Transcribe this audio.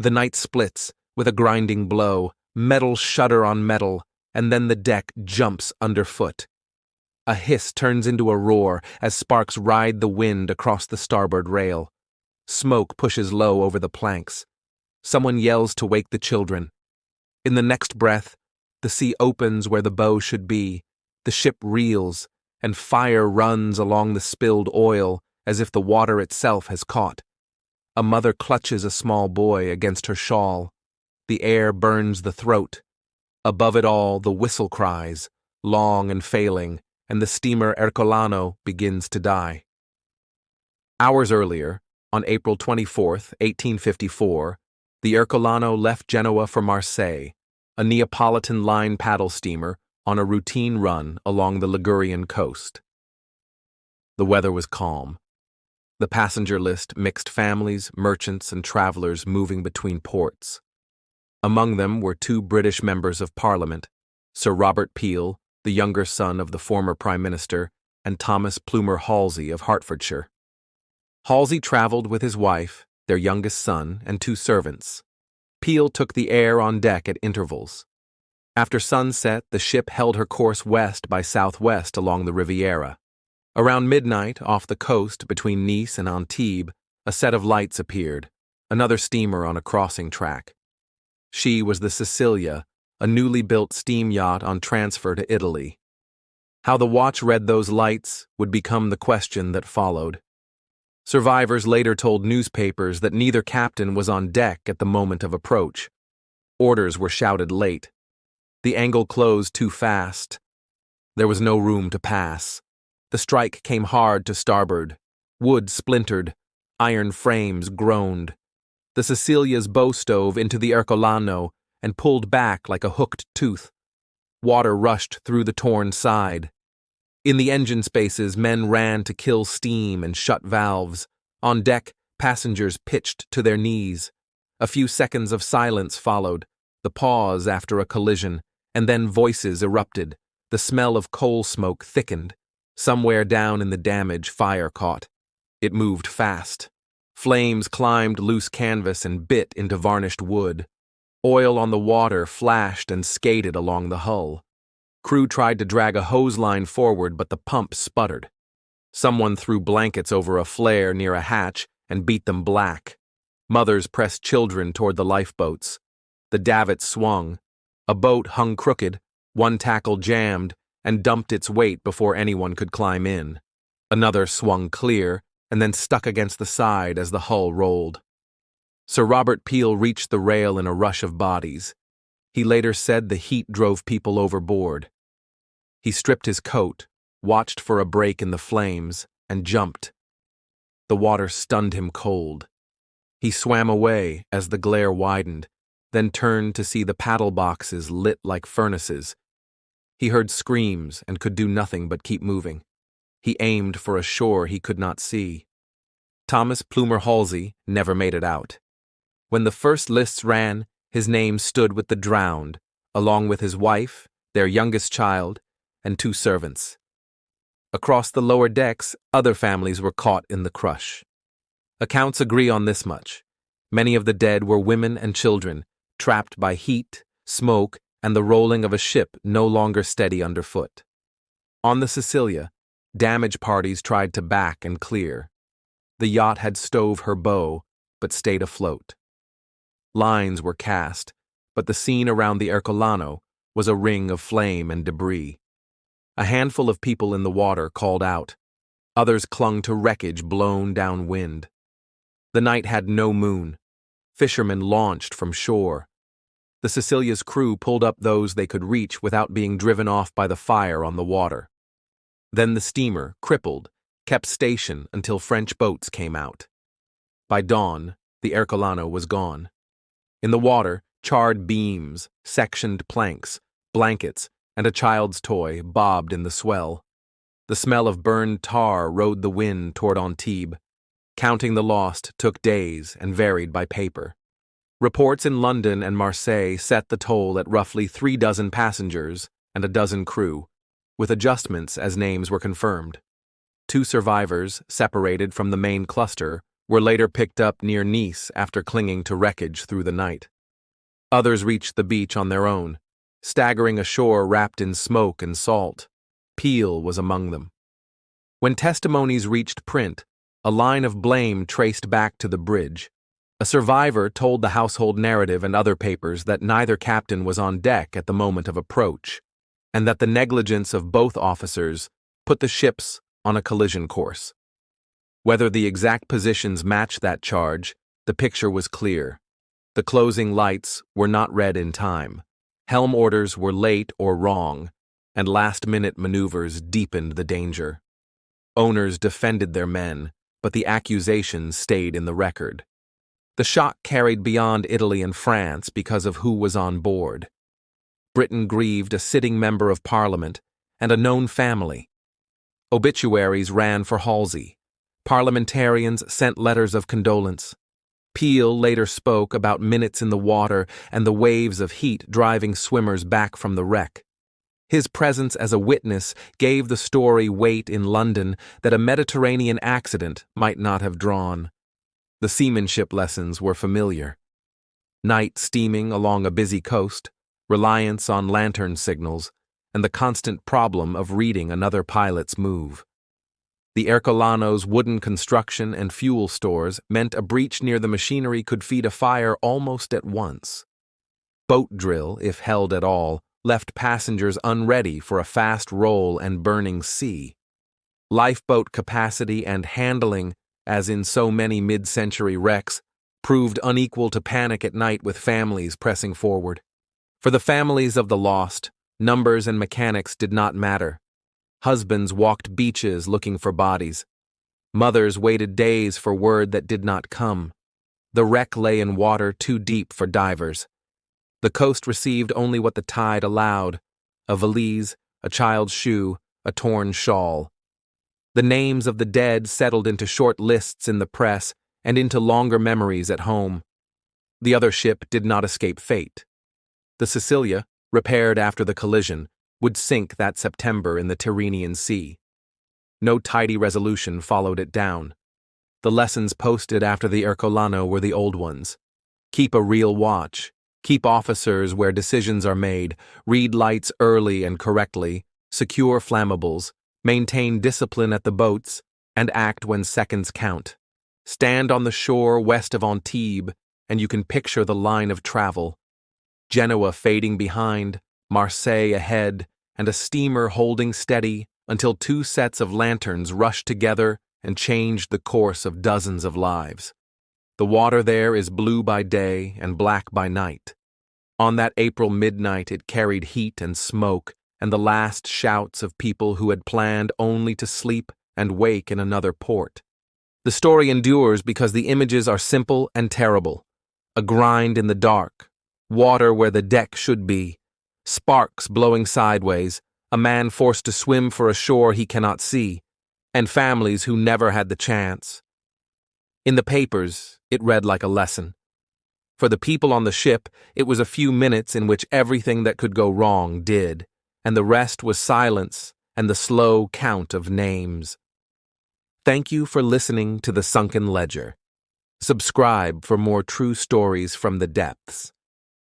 The night splits, with a grinding blow, metal shudder on metal, and then the deck jumps underfoot. A hiss turns into a roar as sparks ride the wind across the starboard rail. Smoke pushes low over the planks. Someone yells to wake the children. In the next breath, the sea opens where the bow should be, the ship reels, and fire runs along the spilled oil as if the water itself has caught. A mother clutches a small boy against her shawl. The air burns the throat. Above it all, the whistle cries, long and failing, and the steamer Ercolano begins to die. Hours earlier, on April 24, 1854, the Ercolano left Genoa for Marseille, a Neapolitan line paddle steamer on a routine run along the Ligurian coast. The weather was calm. The passenger list mixed families, merchants, and travelers moving between ports. Among them were 2 British members of Parliament, Sir Robert Peel, the younger son of the former Prime Minister, and Thomas Plumer Halsey of Hertfordshire. Halsey traveled with his wife, their youngest son, and 2 servants. Peel took the air on deck at intervals. After sunset, the ship held her course west by southwest along the Riviera. Around midnight, off the coast between Nice and Antibes, a set of lights appeared, another steamer on a crossing track. She was the Sicilia, a newly built steam yacht on transfer to Italy. How the watch read those lights would become the question that followed. Survivors later told newspapers that neither captain was on deck at the moment of approach. Orders were shouted late. The angle closed too fast. There was no room to pass. The strike came hard to starboard. Wood splintered. Iron frames groaned. The Sicilia's bow stove into the Ercolano and pulled back like a hooked tooth. Water rushed through the torn side. In the engine spaces, men ran to kill steam and shut valves. On deck, passengers pitched to their knees. A few seconds of silence followed, the pause after a collision, and then voices erupted. The smell of coal smoke thickened. Somewhere down in the damage, fire caught. It moved fast. Flames climbed loose canvas and bit into varnished wood. Oil on the water flashed and skated along the hull. Crew tried to drag a hose line forward, but the pump sputtered. Someone threw blankets over a flare near a hatch and beat them black. Mothers pressed children toward the lifeboats. The davits swung. A boat hung crooked, one tackle jammed, and dumped its weight before anyone could climb in. Another swung clear, and then stuck against the side as the hull rolled. Sir Robert Peel reached the rail in a rush of bodies. He later said the heat drove people overboard. He stripped his coat, watched for a break in the flames, and jumped. The water stunned him cold. He swam away as the glare widened, then turned to see the paddle boxes lit like furnaces. He heard screams and could do nothing but keep moving. He aimed for a shore he could not see. Thomas Plumer Halsey never made it out. When the first lists ran, his name stood with the drowned, along with his wife, their youngest child, and 2 servants. Across the lower decks, other families were caught in the crush. Accounts agree on this much. Many of the dead were women and children, trapped by heat, smoke, and the rolling of a ship no longer steady underfoot. On the Sicilia, damage parties tried to back and clear. The yacht had stove her bow, but stayed afloat. Lines were cast, but the scene around the Ercolano was a ring of flame and debris. A handful of people in the water called out. Others clung to wreckage blown downwind. The night had no moon. Fishermen launched from shore. The Sicilia's crew pulled up those they could reach without being driven off by the fire on the water. Then the steamer, crippled, kept station until French boats came out. By dawn, the Ercolano was gone. In the water, charred beams, sectioned planks, blankets, and a child's toy bobbed in the swell. The smell of burned tar rode the wind toward Antibes. Counting the lost took days and varied by paper. Reports in London and Marseille set the toll at roughly 36 passengers and a dozen crew, with adjustments as names were confirmed. 2 survivors, separated from the main cluster, were later picked up near Nice after clinging to wreckage through the night. Others reached the beach on their own, staggering ashore wrapped in smoke and salt. Peel was among them. When testimonies reached print, a line of blame traced back to the bridge. A survivor told the Household Narrative and other papers that neither captain was on deck at the moment of approach, and that the negligence of both officers put the ships on a collision course. Whether the exact positions matched that charge, the picture was clear. The closing lights were not read in time. Helm orders were late or wrong, and last-minute maneuvers deepened the danger. Owners defended their men, but the accusations stayed in the record. The shock carried beyond Italy and France because of who was on board. Britain grieved a sitting member of Parliament and a known family. Obituaries ran for Halsey. Parliamentarians sent letters of condolence. Peel later spoke about minutes in the water and the waves of heat driving swimmers back from the wreck. His presence as a witness gave the story weight in London that a Mediterranean accident might not have drawn. The seamanship lessons were familiar. Night steaming along a busy coast, reliance on lantern signals, and the constant problem of reading another pilot's move. The Ercolano's wooden construction and fuel stores meant a breach near the machinery could feed a fire almost at once. Boat drill, if held at all, left passengers unready for a fast roll and burning sea. Lifeboat capacity and handling, as in so many mid-century wrecks, proved unequal to panic at night with families pressing forward. For the families of the lost, numbers and mechanics did not matter. Husbands walked beaches looking for bodies. Mothers waited days for word that did not come. The wreck lay in water too deep for divers. The coast received only what the tide allowed: a valise, a child's shoe, a torn shawl. The names of the dead settled into short lists in the press and into longer memories at home. The other ship did not escape fate. The Sicilia, repaired after the collision, would sink that September in the Tyrrhenian Sea. No tidy resolution followed it down. The lessons posted after the Ercolano were the old ones. Keep a real watch. Keep officers where decisions are made. Read lights early and correctly. Secure flammables. Maintain discipline at the boats, and act when seconds count. Stand on the shore west of Antibes, and you can picture the line of travel. Genoa fading behind, Marseille ahead, and a steamer holding steady until two sets of lanterns rushed together and changed the course of dozens of lives. The water there is blue by day and black by night. On that April midnight it carried heat and smoke and the last shouts of people who had planned only to sleep and wake in another port. The story endures because the images are simple and terrible. A grind in the dark, water where the deck should be, sparks blowing sideways, a man forced to swim for a shore he cannot see, and families who never had the chance. In the papers, it read like a lesson. For the people on the ship, it was a few minutes in which everything that could go wrong did, and the rest was silence and the slow count of names. Thank you for listening to the Sunken Ledger. Subscribe for more true stories from the depths.